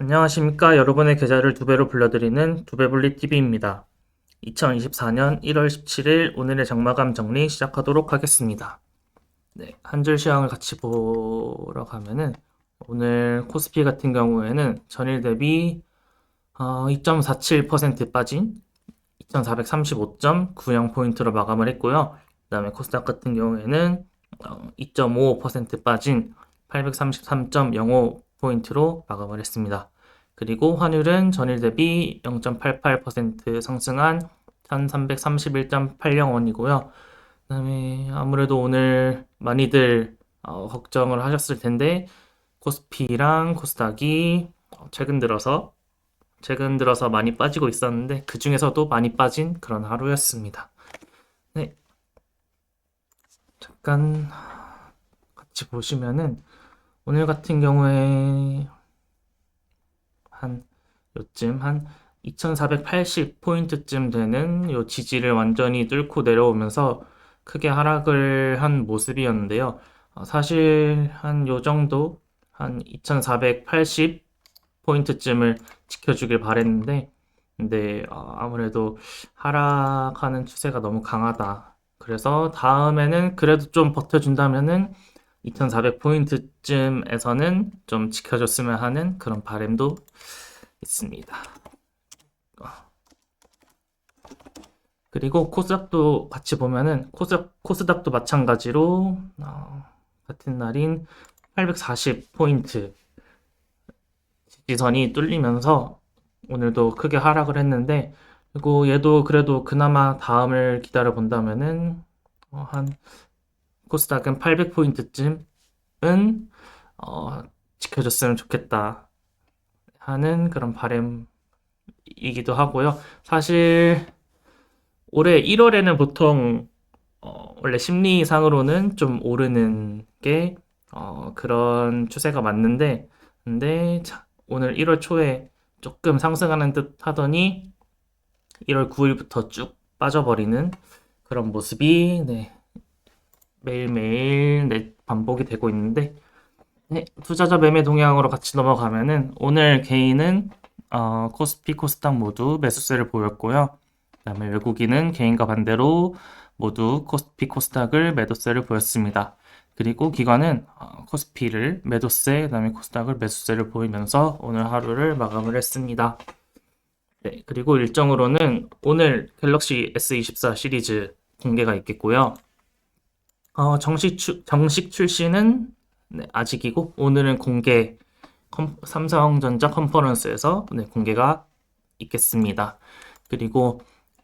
안녕하십니까. 여러분의 계좌를 두 배로 불려드리는 두배불리 TV입니다. 2024년 1월 17일 오늘의 장마감 정리 시작하도록 하겠습니다. 네, 한 줄 시황을 같이 보러 가면은 오늘 코스피 같은 경우에는 전일 대비 2.47% 빠진 2435.90포인트로 마감을 했고요. 그 다음에 코스닥 같은 경우에는 2.55% 빠진 833.05포인트로 마감을 했습니다. 그리고 환율은 전일 대비 0.88% 상승한 1331.80원이고요. 그 다음에 아무래도 오늘 많이들 걱정을 하셨을 텐데 코스피랑 코스닥이 최근 들어서 많이 빠지고 있었는데 그 중에서도 많이 빠진 그런 하루였습니다. 네, 잠깐 같이 보시면은 오늘 같은 경우에 한 요쯤 한 2480포인트쯤 되는 요 지지를 완전히 뚫고 내려오면서 크게 하락을 한 모습이었는데요. 사실 한 요 정도 한 2480포인트쯤을 지켜주길 바랬는데 근데 아무래도 하락하는 추세가 너무 강하다. 그래서 다음에는 그래도 좀 버텨준다면은 2400포인트쯤에서는 좀 지켜줬으면 하는 그런 바람도 있습니다. 그리고 코스닥도 같이 보면은 코스닥도 마찬가지로 같은 날인 840포인트 지지선이 뚫리면서 오늘도 크게 하락을 했는데 그리고 얘도 그래도 그나마 다음을 기다려 본다면은 한 코스닥은 800포인트쯤은 지켜줬으면 좋겠다 하는 그런 바람이기도 하고요. 사실 올해 1월에는 보통 원래 심리상으로는 좀 오르는 게 그런 추세가 맞는데 근데 오늘 1월 초에 조금 상승하는 듯 하더니 1월 9일부터 쭉 빠져버리는 그런 모습이 네, 매일매일 반복이 되고 있는데 네, 투자자 매매 동향으로 같이 넘어가면은 오늘 개인은 코스피, 코스닥 모두 매수세를 보였고요. 그다음에 외국인은 개인과 반대로 모두 코스피, 코스닥을 매도세를 보였습니다. 그리고 기관은 코스피를 매도세, 그다음에 코스닥을 매수세를 보이면서 오늘 하루를 마감을 했습니다. 네, 그리고 일정으로는 오늘 갤럭시 S24 시리즈 공개가 있겠고요. 정식 출시는 네, 아직이고 오늘은 공개 삼성전자 컨퍼런스에서 네, 공개가 있겠습니다. 그리고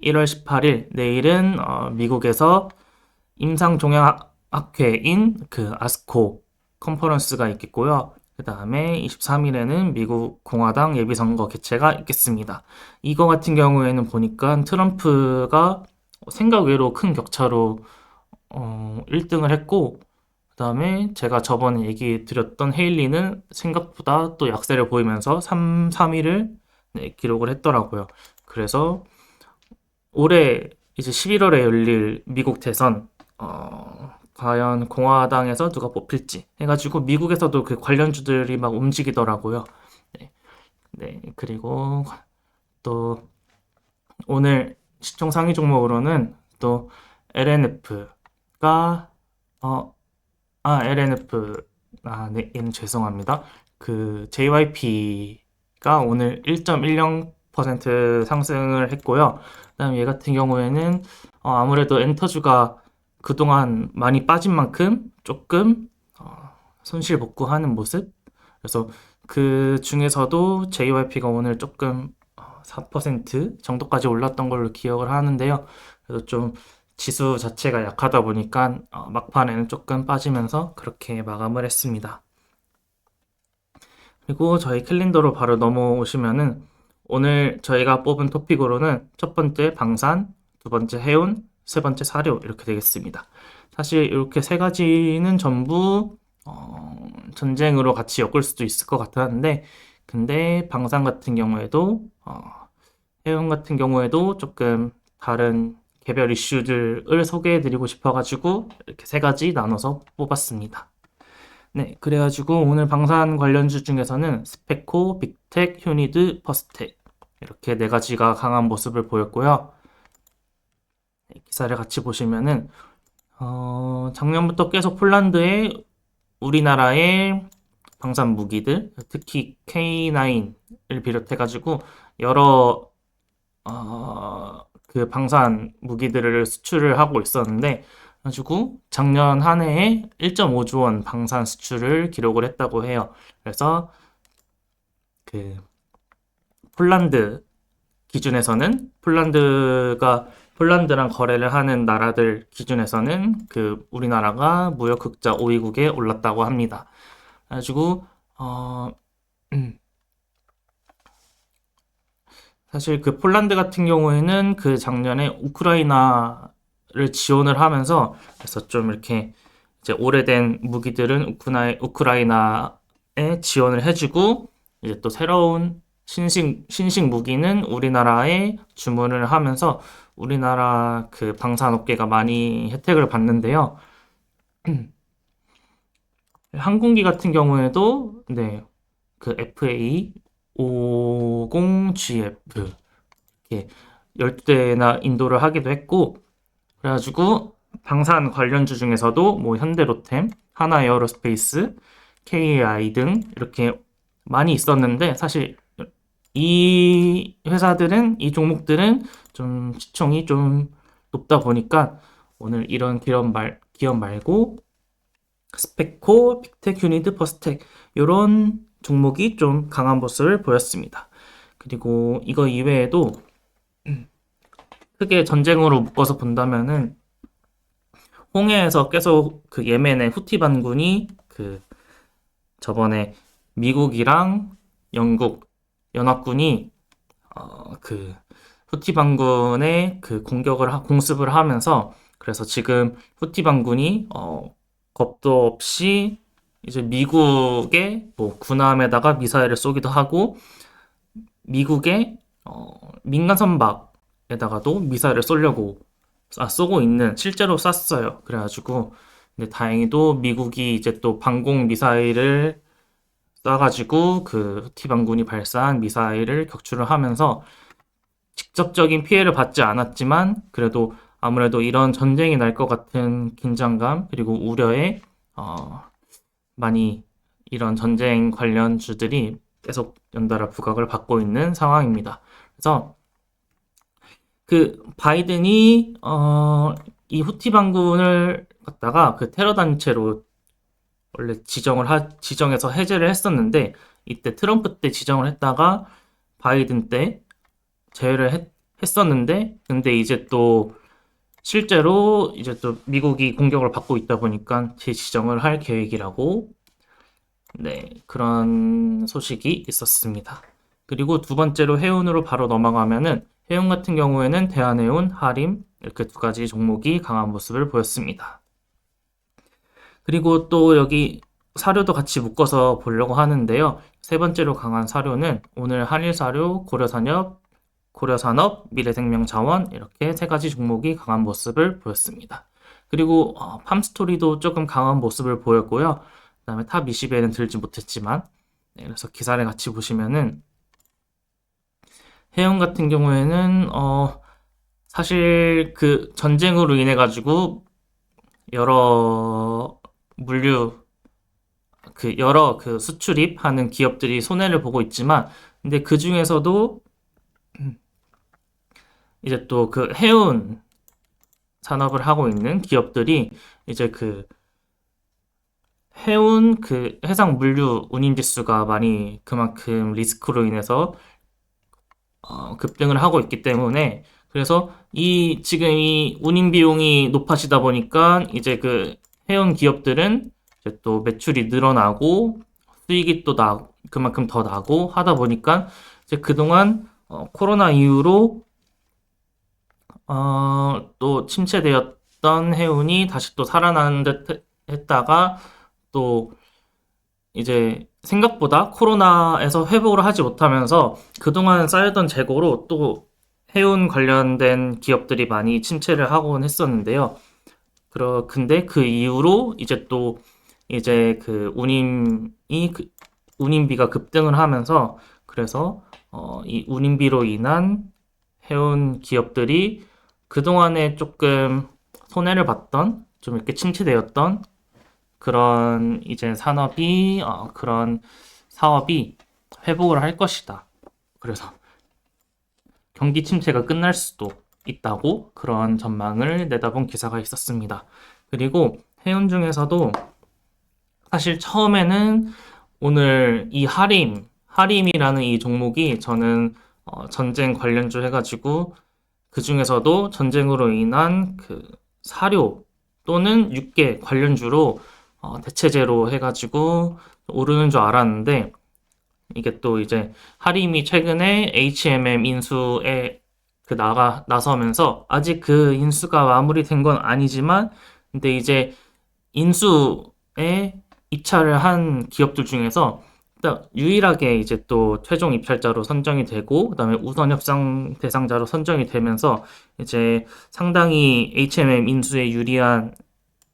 1월 18일 내일은 미국에서 임상종양학회인 그 아스코 컨퍼런스가 있겠고요. 그 다음에 23일에는 미국 공화당 예비선거 개최가 있겠습니다. 이거 같은 경우에는 보니까 트럼프가 생각 외로 큰 격차로 1등을 했고 그 다음에 제가 저번에 얘기 드렸던 헤일리는 생각보다 또 약세를 보이면서 3위를 기록을 했더라고요. 그래서 올해 이제 11월에 열릴 미국 대선 과연 공화당에서 누가 뽑힐지 해가지고 미국에서도 그 관련주들이 막 움직이더라고요. 네, 네. 그리고 또 오늘 시총 상위 종목으로는 또 LNF가 LNF 네, 얘는 죄송합니다. 그 JYP가 오늘 1.10% 상승을 했고요. 그다음 얘 같은 경우에는 아무래도 엔터주가 그동안 많이 빠진 만큼 조금 손실 복구하는 모습. 그래서 그 중에서도 JYP가 오늘 조금 4% 정도까지 올랐던 걸로 기억을 하는데요. 그래서 좀 지수 자체가 약하다 보니까 막판에는 조금 빠지면서 그렇게 마감을 했습니다. 그리고 저희 캘린더로 바로 넘어오시면은 오늘 저희가 뽑은 토픽으로는 첫 번째 방산, 두 번째 해운, 세 번째 사료 이렇게 되겠습니다. 사실 이렇게 세 가지는 전부 전쟁으로 같이 엮을 수도 있을 것 같았는데 근데 방산 같은 경우에도 해운 같은 경우에도 조금 다른 개별 이슈들을 소개해드리고 싶어가지고 이렇게 세 가지 나눠서 뽑았습니다. 네, 그래가지고 오늘 방산 관련주 중에서는 스페코, 빅텍, 휴니드, 퍼스텍 이렇게 네 가지가 강한 모습을 보였고요. 네, 기사를 같이 보시면은 작년부터 계속 폴란드에 우리나라의 방산 무기들, 특히 K9을 비롯해가지고 여러 그 방산 무기들을 수출을 하고 있었는데, 가지고 작년 한 해에 1.5조 원 방산 수출을 기록을 했다고 해요. 그래서 그 폴란드 기준에서는 폴란드랑 거래를 하는 나라들 기준에서는 그 우리나라가 무역 흑자 5위국에 올랐다고 합니다. 그래가지고 사실 그 폴란드 같은 경우에는 그 작년에 우크라이나를 지원을 하면서 그래서 좀 이렇게 이제 오래된 무기들은 우크라이나에 지원을 해주고 이제 또 새로운 신식 무기는 우리나라에 주문을 하면서 우리나라 그 방산업계가 많이 혜택을 받는데요. 항공기 같은 경우에도 네, 그 FA 50GF 이렇게 12대나 인도를 하기도 했고 그래가지고 방산 관련주 중에서도 뭐 현대로템, 하나에어로스페이스, KAI 등 이렇게 많이 있었는데 사실 이 종목들은 좀 시총이 좀 높다 보니까 오늘 이런 기업 말고 스페코, 빅텍, 유니드, 퍼스텍 이런 종목이 좀 강한 모습을 보였습니다. 그리고 이거 이외에도 크게 전쟁으로 묶어서 본다면은 홍해에서 계속 그 예멘의 후티 반군이 그 저번에 미국이랑 영국 연합군이 그 후티 반군의 그 공습을 하면서 그래서 지금 후티 반군이 겁도 없이 이제 미국의 뭐 군함에다가 미사일을 쏘기도 하고 미국의 민간 선박에다가도 미사일을 쏘고 있는 실제로 쐈어요. 그래가지고 근데 다행히도 미국이 이제 또 방공 미사일을 쏴가지고 그 후티 반군이 발사한 미사일을 격추를 하면서 직접적인 피해를 받지 않았지만 그래도 아무래도 이런 전쟁이 날 것 같은 긴장감 그리고 우려에 많이 이런 전쟁 관련 주들이 계속 연달아 부각을 받고 있는 상황입니다. 그래서 그 바이든이 이 후티 반군을 갖다가 그 테러 단체로 원래 지정해서 해제를 했었는데 이때 트럼프 때 지정을 했다가 바이든 때 제외를 했었는데 근데 이제 또 실제로 이제 또 미국이 공격을 받고 있다 보니까 재지정을 할 계획이라고 네, 그런 소식이 있었습니다. 그리고 두 번째로 해운으로 바로 넘어가면은 해운 같은 경우에는 대한해운, 하림 이렇게 두 가지 종목이 강한 모습을 보였습니다. 그리고 또 여기 사료도 같이 묶어서 보려고 하는데요. 세 번째로 강한 사료는 오늘 한일사료, 고려산업, 미래생명자원 이렇게 세 가지 종목이 강한 모습을 보였습니다. 그리고 팜스토리도 조금 강한 모습을 보였고요. 그다음에 탑 20에는 들지 못했지만 네, 그래서 기사를 같이 보시면은 해운 같은 경우에는 사실 그 전쟁으로 인해 가지고 여러 물류 여러 그 수출입하는 기업들이 손해를 보고 있지만 근데 그 중에서도 이제 또 그 해운 산업을 하고 있는 기업들이 이제 그 해운 그 해상 물류 운임 지수가 많이 그만큼 리스크로 인해서 급등을 하고 있기 때문에 그래서 지금 이 운임 비용이 높아지다 보니까 이제 그 해운 기업들은 이제 또 매출이 늘어나고 수익이 또 그만큼 더 나고 하다 보니까 이제 그동안 코로나 이후로 또 침체되었던 해운이 다시 또 살아나는 듯 했다가 또 이제 생각보다 코로나에서 회복을 하지 못하면서 그동안 쌓였던 재고로 또 해운 관련된 기업들이 많이 침체를 하곤 했었는데요. 근데 그 이후로 이제 또 이제 그 운임비가 급등을 하면서 그래서 이 운임비로 인한 해운 기업들이 그동안에 조금 손해를 봤던 좀 이렇게 침체되었던 그런 이제 그런 사업이 회복을 할 것이다. 그래서 경기 침체가 끝날 수도 있다고 그런 전망을 내다본 기사가 있었습니다. 그리고 해운 중에서도 사실 처음에는 오늘 이 하림이라는 이 종목이 저는 전쟁 관련주 해가지고 그 중에서도 전쟁으로 인한 그 사료 또는 육계 관련주로 대체제로 해가지고 오르는 줄 알았는데 이게 또 이제 하림이 최근에 HMM 인수에 나서면서 아직 그 인수가 마무리된 건 아니지만 근데 이제 인수에 입찰을 한 기업들 중에서 유일하게 이제 또 최종 입찰자로 선정이 되고 그다음에 우선 협상 대상자로 선정이 되면서 이제 상당히 HMM 인수에 유리한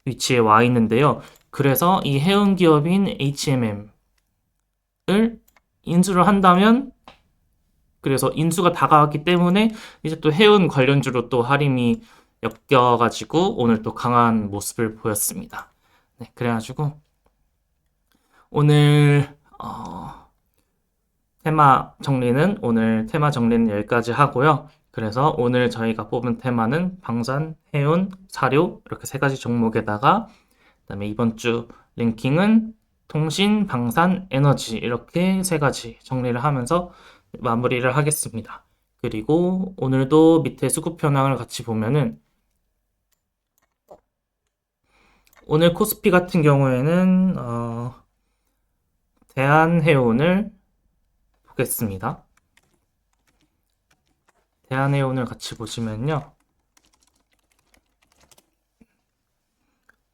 위치에 와 있는데요. 그래서 이 해운 기업인 HMM을 인수를 한다면 그래서 인수가 다가왔기 때문에 이제 또 해운 관련주로 또 하림이 엮여가지고 오늘 또 강한 모습을 보였습니다. 네, 그래가지고 오늘 오늘 테마 정리는 여기까지 하고요. 그래서 오늘 저희가 뽑은 테마는 방산, 해운, 사료 이렇게 세 가지 종목에다가 그다음에 이번 주 랭킹은 통신, 방산, 에너지 이렇게 세 가지 정리를 하면서 마무리를 하겠습니다. 그리고 오늘도 밑에 수급 현황을 같이 보면은 오늘 코스피 같은 경우에는 대한해운을 보겠습니다. 대한해운을 같이 보시면요.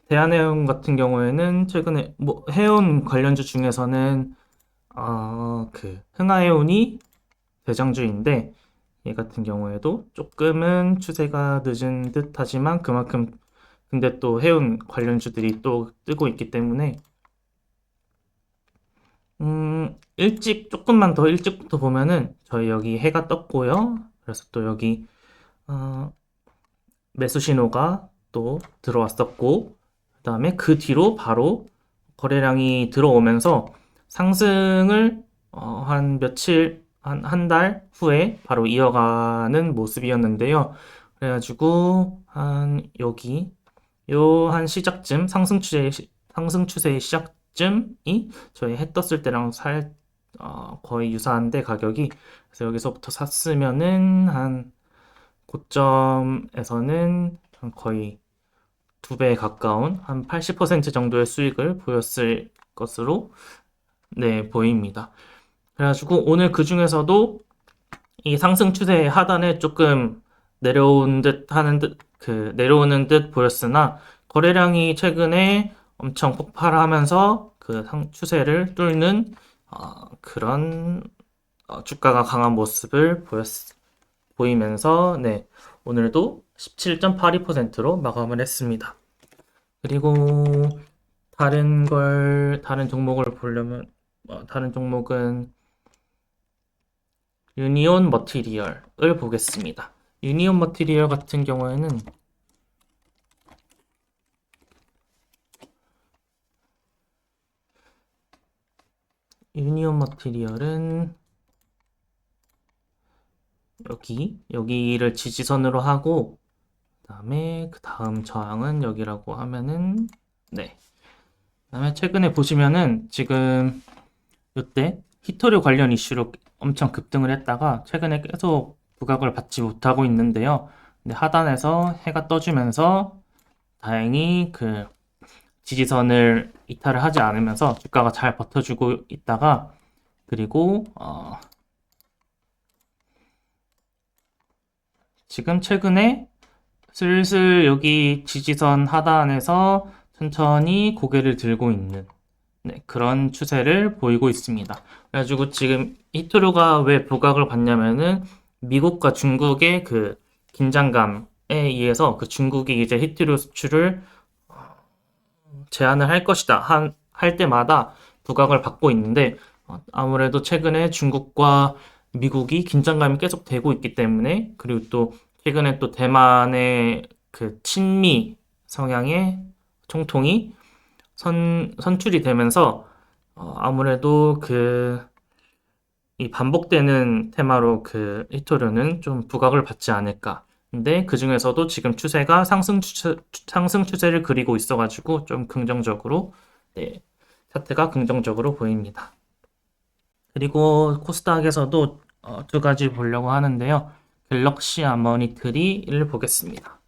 대한해운 같은 경우에는 최근에 뭐 해운 관련주 중에서는 그 흥하해운이 대장주인데 얘 같은 경우에도 조금은 추세가 늦은 듯 하지만 그만큼 근데 또 해운 관련주들이 또 뜨고 있기 때문에 조금만 더 일찍부터 보면은 저희 여기 해가 떴고요. 그래서 또 여기 매수 신호가 또 들어왔었고 그 다음에 그 뒤로 바로 거래량이 들어오면서 상승을 한 며칠 한 달 후에 바로 이어가는 모습이었는데요. 그래가지고 한 여기 요 한 시작쯤 상승 추세의 시작쯤이 저희 해 떴을 때랑 거의 유사한데 가격이 그래서 여기서부터 샀으면은 한 고점에서는 거의 2배에 가까운 한 80% 정도의 수익을 보였을 것으로 네, 보입니다. 그래가지고 오늘 그 중에서도 이 상승 추세의 하단에 조금 내려오는 듯 보였으나 거래량이 최근에 엄청 폭발하면서 그 추세를 뚫는 그런 주가가 강한 모습을 보이면서 네, 오늘도 17.82%로 마감을 했습니다. 그리고 다른 종목을 보려면 다른 종목은 유니온 머티리얼을 보겠습니다. 유니온 머티리얼 같은 경우에는 유니온 머티리얼은 여기를 지지선으로 하고 그다음에 그 다음 저항은 여기라고 하면은 네. 그다음에 최근에 보시면은 지금 이때 히토류 관련 이슈로 엄청 급등을 했다가 최근에 계속 부각을 받지 못하고 있는데요. 근데 하단에서 해가 떠주면서 다행히 그 지지선을 이탈을 하지 않으면서 주가가 잘 버텨주고 있다가 그리고 지금 최근에 슬슬 여기 지지선 하단에서 천천히 고개를 들고 있는 네, 그런 추세를 보이고 있습니다. 그래가지고 지금 히토류가 왜 부각을 받냐면은 미국과 중국의 그 긴장감에 의해서 그 중국이 이제 히토류 수출을 제안을 할 것이다 할 때마다 부각을 받고 있는데 아무래도 최근에 중국과 미국이 긴장감이 계속 되고 있기 때문에 그리고 또 최근에 또 대만의 그 친미 성향의 총통이 선출이 되면서 아무래도 이 반복되는 테마로 그 히토류는 좀 부각을 받지 않을까. 근데 그 중에서도 지금 추세가 상승 추세를 그리고 있어가지고 좀 긍정적으로, 네, 차트가 긍정적으로 보입니다. 그리고 코스닥에서도 두 가지 보려고 하는데요. 갤럭시 아머니트리를 보겠습니다.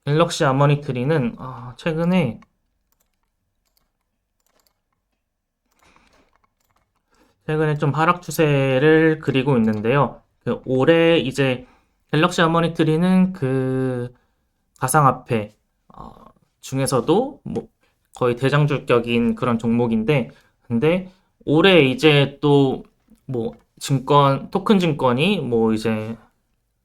갤럭시 아머니트리는 최근에 좀 하락 추세를 그리고 있는데요. 올해 이제 갤럭시 하모니트리는 그 가상화폐 중에서도 뭐 거의 대장주격인 그런 종목인데, 근데 올해 이제 또 뭐 토큰 증권이 뭐 이제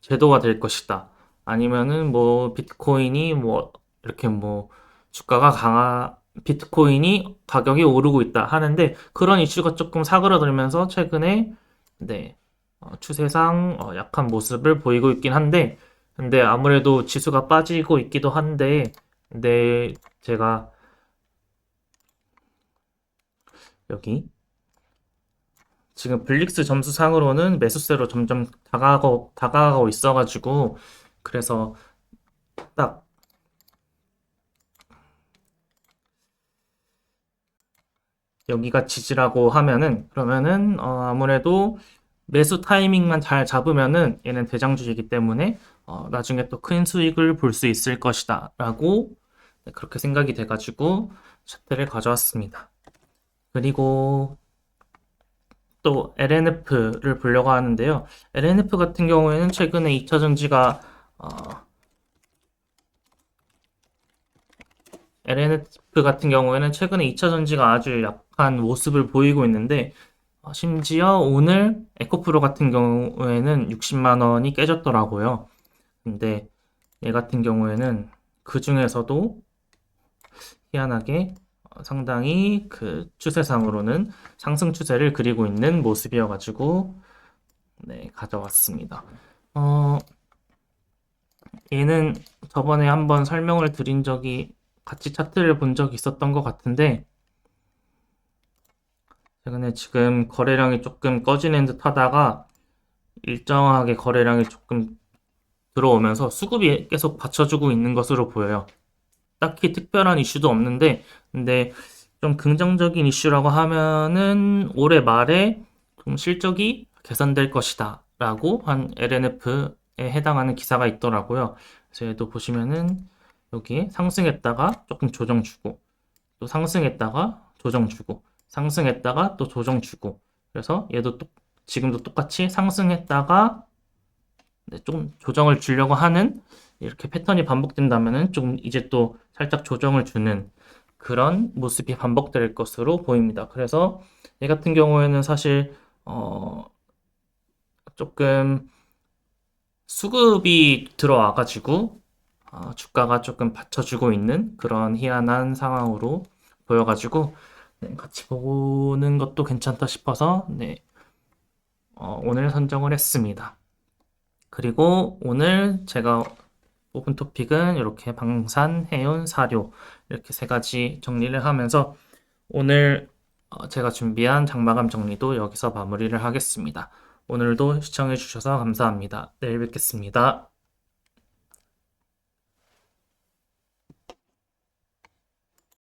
제도가 될 것이다. 아니면은 뭐 비트코인이 뭐 이렇게 뭐 주가가 비트코인이 가격이 오르고 있다 하는데 그런 이슈가 조금 사그러들면서 최근에 네, 추세상 약한 모습을 보이고 있긴 한데 근데 아무래도 지수가 빠지고 있기도 한데 근데 제가 여기 지금 블릭스 점수상으로는 매수세로 점점 다가가고 있어가지고 그래서 딱 여기가 지지라고 하면은 그러면은 아무래도 매수 타이밍만 잘 잡으면은 얘는 대장주이기 때문에 나중에 또 큰 수익을 볼 수 있을 것이다 라고 그렇게 생각이 돼가지고 차트를 가져왔습니다. 그리고 또 LNF를 보려고 하는데요. LNF 같은 경우에는 최근에 2차전지가 LNF 같은 경우에는 최근에 2차전지가 아주 약한 모습을 보이고 있는데 심지어 오늘 에코프로 같은 경우에는 60만 원이 깨졌더라고요. 근데 얘 같은 경우에는 그 중에서도 희한하게 상당히 그 추세상으로는 상승 추세를 그리고 있는 모습이어가지고 네, 가져왔습니다. 얘는 저번에 한번 설명을 드린 적이 같이 차트를 본 적이 있었던 것 같은데 최근에 지금 거래량이 조금 꺼지는 듯 하다가 일정하게 거래량이 조금 들어오면서 수급이 계속 받쳐주고 있는 것으로 보여요. 딱히 특별한 이슈도 없는데, 근데 좀 긍정적인 이슈라고 하면은 올해 말에 좀 실적이 개선될 것이다 라고 한 LNF에 해당하는 기사가 있더라고요. 그래서 얘도 보시면은 여기에 상승했다가 조금 조정 주고, 또 상승했다가 조정 주고, 상승했다가 또 조정 주고, 그래서 얘도 지금도 똑같이 상승했다가 좀 조정을 주려고 하는 이렇게 패턴이 반복된다면은 좀 이제 또 살짝 조정을 주는 그런 모습이 반복될 것으로 보입니다. 그래서 얘 같은 경우에는 사실 조금 수급이 들어와가지고 주가가 조금 받쳐주고 있는 그런 희한한 상황으로 보여가지고 네, 같이 보는 것도 괜찮다 싶어서 네, 오늘 선정을 했습니다. 그리고 오늘 제가 뽑은 토픽은 이렇게 방산, 해운, 사료 이렇게 세 가지 정리를 하면서 오늘 제가 준비한 장마감 정리도 여기서 마무리를 하겠습니다. 오늘도 시청해 주셔서 감사합니다. 내일 뵙겠습니다.